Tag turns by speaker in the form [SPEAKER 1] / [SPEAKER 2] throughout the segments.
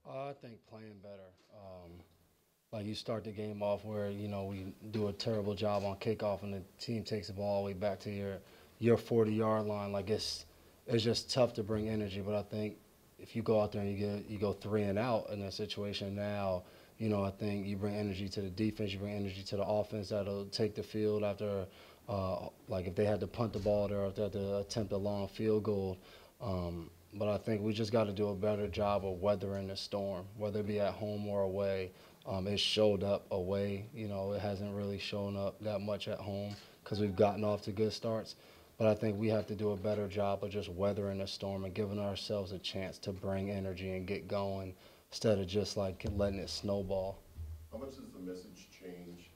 [SPEAKER 1] I think playing better. Like you start the game off where we do a terrible job on kickoff and the team takes the ball all the way back to your 40-yard line. Like it's just tough to bring energy. But I think if you go out there and you go three and out in that situation now, I think you bring energy to the defense, you bring energy to the offense that'll take the field after. Like if they had to punt the ball there, or if they had to attempt a long field goal. But I think we just got to do a better job of weathering the storm, whether it be at home or away. It showed up away. It hasn't really shown up that much at home because we've gotten off to good starts. But I think we have to do a better job of just weathering the storm and giving ourselves a chance to bring energy and get going instead of just like letting it snowball.
[SPEAKER 2] How much does the message change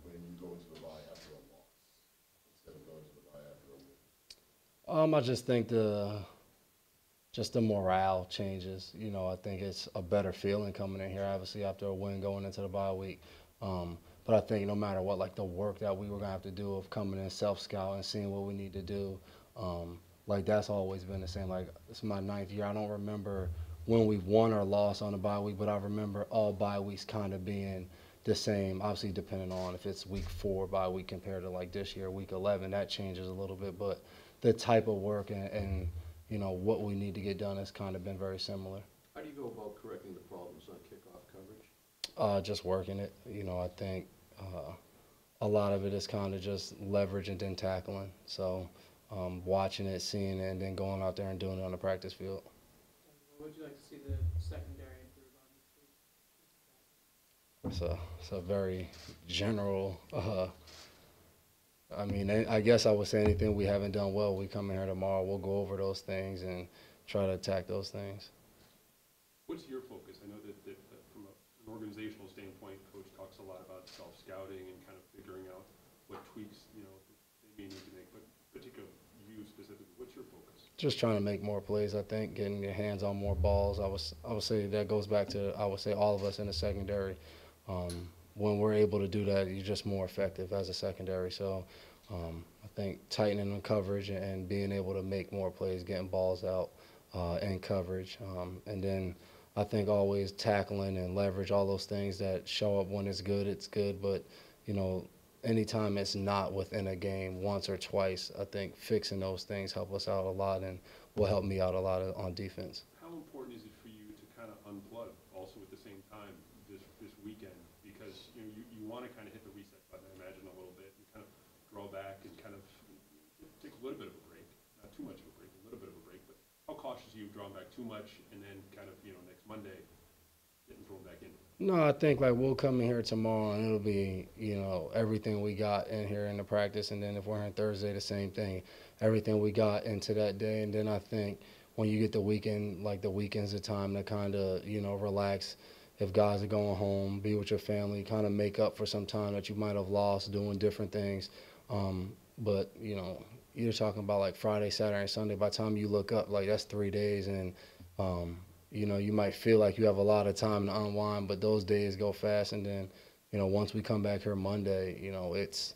[SPEAKER 2] when you go into the bye after a loss instead of going to the bye after a win?
[SPEAKER 1] I just think the morale changes. I think it's a better feeling coming in here, obviously, after a win going into the bye week. But I think no matter what, like the work that we were going to have to do of coming in self-scout and seeing what we need to do, like that's always been the same. Like it's my ninth year. I don't remember when we've won or lost on a bye week, but I remember all bye weeks kind of being the same, obviously depending on if it's week 4 bye week compared to like this year, week 11, that changes a little bit. But the type of work and what we need to get done has kind of been very similar.
[SPEAKER 3] How do you go about correcting the problems on kickoff coverage?
[SPEAKER 1] Just working it. I think a lot of it is kind of just leverage and then tackling. So watching it, seeing it, and then going out there and doing it on the practice field.
[SPEAKER 4] What would you like to see the secondary improve on
[SPEAKER 1] It's a very general. I mean, I guess I would say anything we haven't done well. We come in here tomorrow. We'll go over those things and try to attack those things.
[SPEAKER 5] What's your focus? I know that from an organizational standpoint, Coach talks a lot about self-scouting and kind of figuring out what tweaks, they may need to make. But particularly you specifically, what's your focus?
[SPEAKER 1] Just trying to make more plays. I think getting your hands on more balls. I would say that goes back to I would say all of us in the secondary. When we're able to do that, you're just more effective as a secondary. So I think tightening the coverage and being able to make more plays, getting balls out in coverage, and then I think always tackling and leverage, all those things that show up when it's good, it's good. But anytime it's not within a game, once or twice, I think fixing those things help us out a lot and will help me out a lot on defense.
[SPEAKER 5] How important is it for you to kind of unplug also at the same time this weekend? Because you want to kind of hit the reset button, I imagine, a little bit, and kind of draw back and kind of take a little bit of a break, not too much of a break, a little bit of a break. But how cautious are you drawing back too much and then kind of next Monday getting thrown back in?
[SPEAKER 1] No, I think like we'll come in here tomorrow and it'll be, everything we got in here in the practice. And then if we're on Thursday, the same thing, everything we got into that day. And then I think when you get the weekend, like the weekend's a time to kind of, relax. If guys are going home, be with your family, kind of make up for some time that you might have lost doing different things. But, you're talking about like Friday, Saturday, and Sunday. By the time you look up, like that's 3 days. And, you might feel like you have a lot of time to unwind, but those days go fast. And then, once we come back here Monday, it's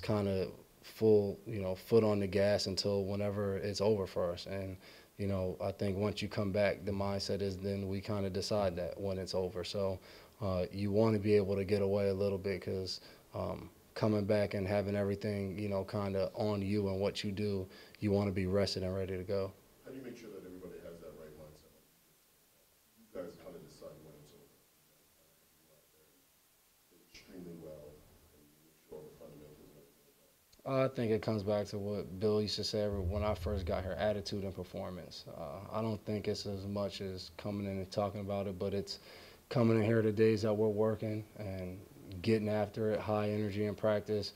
[SPEAKER 1] kind of full, foot on the gas until whenever it's over for us. And, I think once you come back, the mindset is then we kind of decide that when it's over. So you want to be able to get away a little bit because coming back and having everything, kind of on you and what you do, you want to be rested and ready to go.
[SPEAKER 2] How do you make sure that everybody has that right mindset? You guys kind of decide when it's over. You guys kind of go out there and play extremely well and make sure all the fundamentals and everything are done.
[SPEAKER 1] I think it comes back to what Bill used to say when I first got here, attitude and performance. I don't think it's as much as coming in and talking about it, but it's coming in here the days that we're working and getting after it, high energy in practice,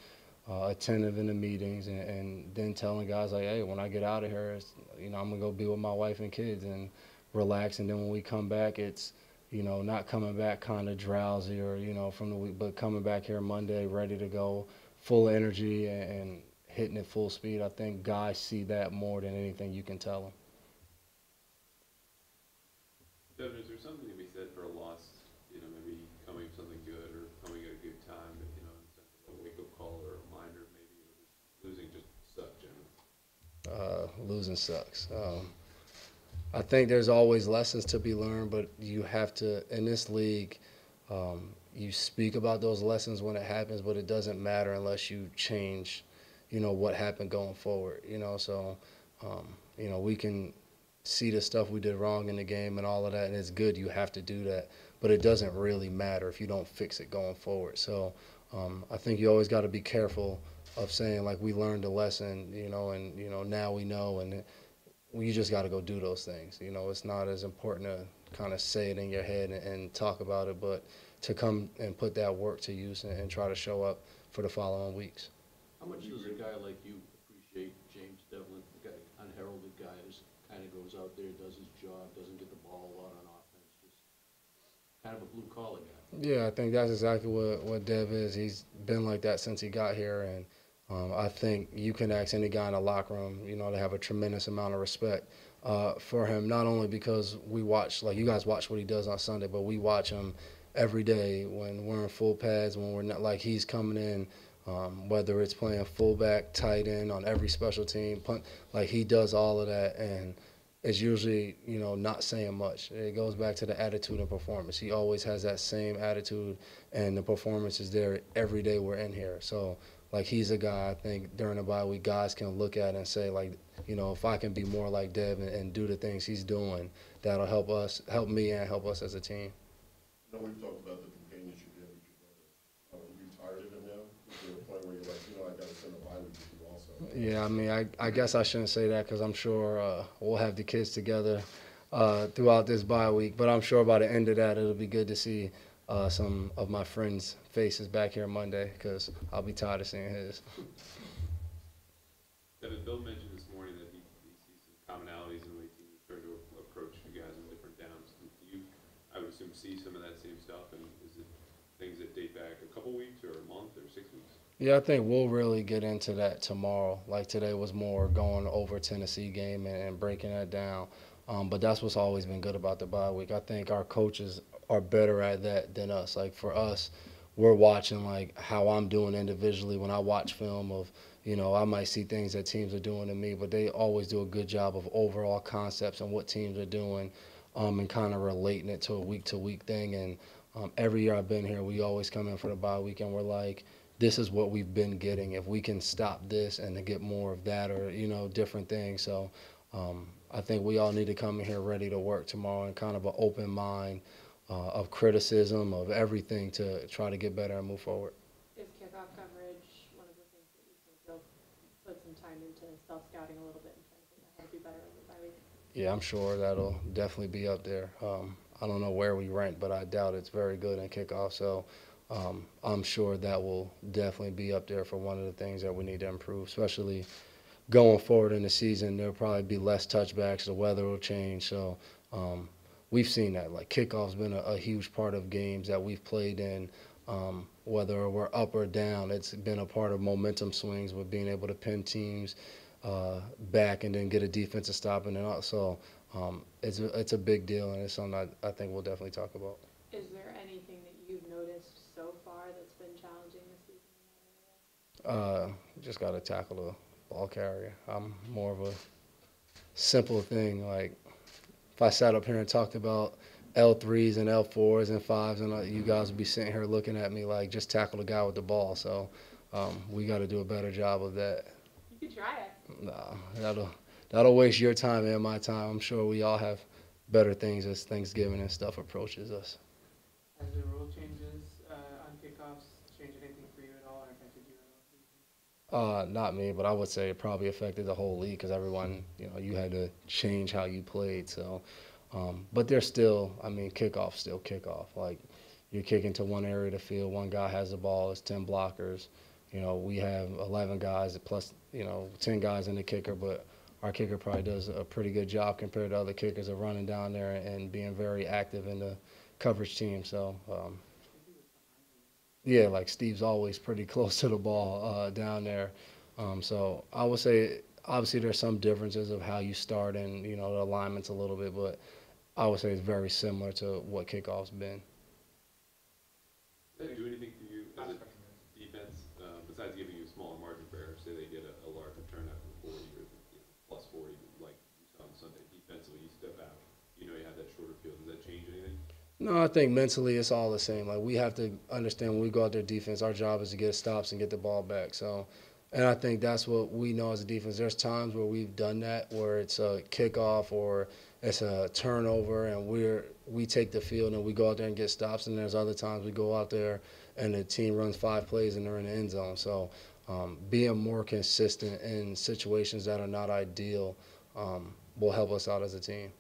[SPEAKER 1] attentive in the meetings, and then telling guys like, hey, when I get out of here, I'm going to go be with my wife and kids and relax. And then when we come back, it's, not coming back kind of drowsy or, from the week, but coming back here Monday ready to go, full energy and hitting it full speed. I think guys see that more than anything you can tell them.
[SPEAKER 3] Devin, is there something to be said for a loss, maybe coming from something good or coming at a good time, but, in a sense of a wake-up call or a reminder, maybe, losing just sucked generally?
[SPEAKER 1] Losing sucks. I think there's always lessons to be learned, but you have to, in this league, you speak about those lessons when it happens, but it doesn't matter unless you change, what happened going forward, So, we can see the stuff we did wrong in the game and all of that, and it's good. You have to do that, but it doesn't really matter if you don't fix it going forward. So, I think you always got to be careful of saying like we learned a lesson, and now we know, and you just got to go do those things. It's not as important to kind of say it in your head and talk about it, but to come and put that work to use and try to show up for the following weeks.
[SPEAKER 6] How much does a guy like you appreciate James Devlin, the guy, unheralded guy, just kind of goes out there, does his job, doesn't get the ball a lot on offense, just kind of a blue collar guy?
[SPEAKER 1] Yeah, I think that's exactly what Dev is. He's been like that since he got here, and I think you can ask any guy in the locker room, to have a tremendous amount of respect for him, not only because we watch, like you guys watch what he does on Sunday, but we watch him every day when we're in full pads, when we're not, like he's coming in, whether it's playing fullback, tight end, on every special team, punt, like he does all of that, and it's usually, not saying much. It goes back to the attitude and performance. He always has that same attitude, and the performance is there every day we're in here. So, like, he's a guy I think during the bye week guys can look at and say, like, if I can be more like Dev and do the things he's doing, that'll help me, and help us as a team.
[SPEAKER 2] We've talked about the companionship you have with your brother. Are you tired of him now? Is there a point where you're like, I got to spend a bye week with you also?
[SPEAKER 1] Yeah, I mean, I guess I shouldn't say that because I'm sure we'll have the kids together throughout this bye week. But I'm sure by the end of that, it'll be good to see some of my friends' faces back here Monday because I'll be tired of seeing his.
[SPEAKER 3] Devin, Bill mentioned this morning that he sees some commonalities in the way teams try to approach you guys on different downs. Do you, I would assume, see some of that same stuff? And is it things that date back a couple weeks or a month or 6 weeks?
[SPEAKER 1] Yeah, I think we'll really get into that tomorrow. Like today was more going over Tennessee game and breaking that down. But that's what's always been good about the bye week. I think our coaches are better at that than us. Like for us, we're watching like how I'm doing individually when I watch film of, I might see things that teams are doing to me, but they always do a good job of overall concepts and what teams are doing and kind of relating it to a week-to-week thing. And every year I've been here, we always come in for the bye week and we're like, this is what we've been getting. If we can stop this and to get more of that or, different things. So I think we all need to come in here ready to work tomorrow and kind of an open mind of criticism, of everything to try to get better and move forward.
[SPEAKER 4] Is kickoff coverage one of the things that you think you'll put some time into self-scouting a little bit and trying to figure out how to do better over the bye week?
[SPEAKER 1] Yeah, I'm sure that'll definitely be up there. I don't know where we rank, but I doubt it's very good in kickoff. So I'm sure that will definitely be up there for one of the things that we need to improve, especially going forward in the season. There'll probably be less touchbacks. The weather will change. So we've seen that. Like kickoff's been a huge part of games that we've played in, whether we're up or down. It's been a part of momentum swings with being able to pin teams back and then get a defensive stop. And then also it's a big deal, and it's something I think we'll definitely talk about.
[SPEAKER 4] Is there anything that you've noticed so far that's been challenging this season in that area?
[SPEAKER 1] Just got to tackle the ball carrier. I'm more of a simple thing. Like if I sat up here and talked about L3s and L4s and 5s, and you guys would be sitting here looking at me like just tackle the guy with the ball. So we got to do a better job of that.
[SPEAKER 4] You could try it.
[SPEAKER 1] Nah, that'll waste your time and my time. I'm sure we all have better things as Thanksgiving and stuff approaches us.
[SPEAKER 4] Has the rule changes on kickoffs changed anything for you at all or affected you at all?
[SPEAKER 1] Not me, but I would say it probably affected the whole league because everyone, you had to change how you played. So, but there's still, kickoff still kickoff. Like you're kicking to one area of the field, one guy has the ball, it's 10 blockers. We have 11 guys plus, 10 guys in the kicker, but our kicker probably does a pretty good job compared to other kickers of running down there and being very active in the coverage team. So, yeah, like Steve's always pretty close to the ball down there. So I would say obviously there's some differences of how you start and, the alignments a little bit, but I would say it's very similar to what kickoff's been.
[SPEAKER 3] Does that do anything for you as a defense, besides giving you a smaller margin for error? Say they get a larger turnout from 40 or plus 40, like you saw on Sunday. Defensively, you step out
[SPEAKER 1] No, I think mentally it's all the same. Like we have to understand when we go out there defense, our job is to get stops and get the ball back. So, and I think that's what we know as a defense. There's times where we've done that, where it's a kickoff or it's a turnover, and we take the field and we go out there and get stops. And there's other times we go out there and the team runs 5 plays and they're in the end zone. So, being more consistent in situations that are not ideal will help us out as a team.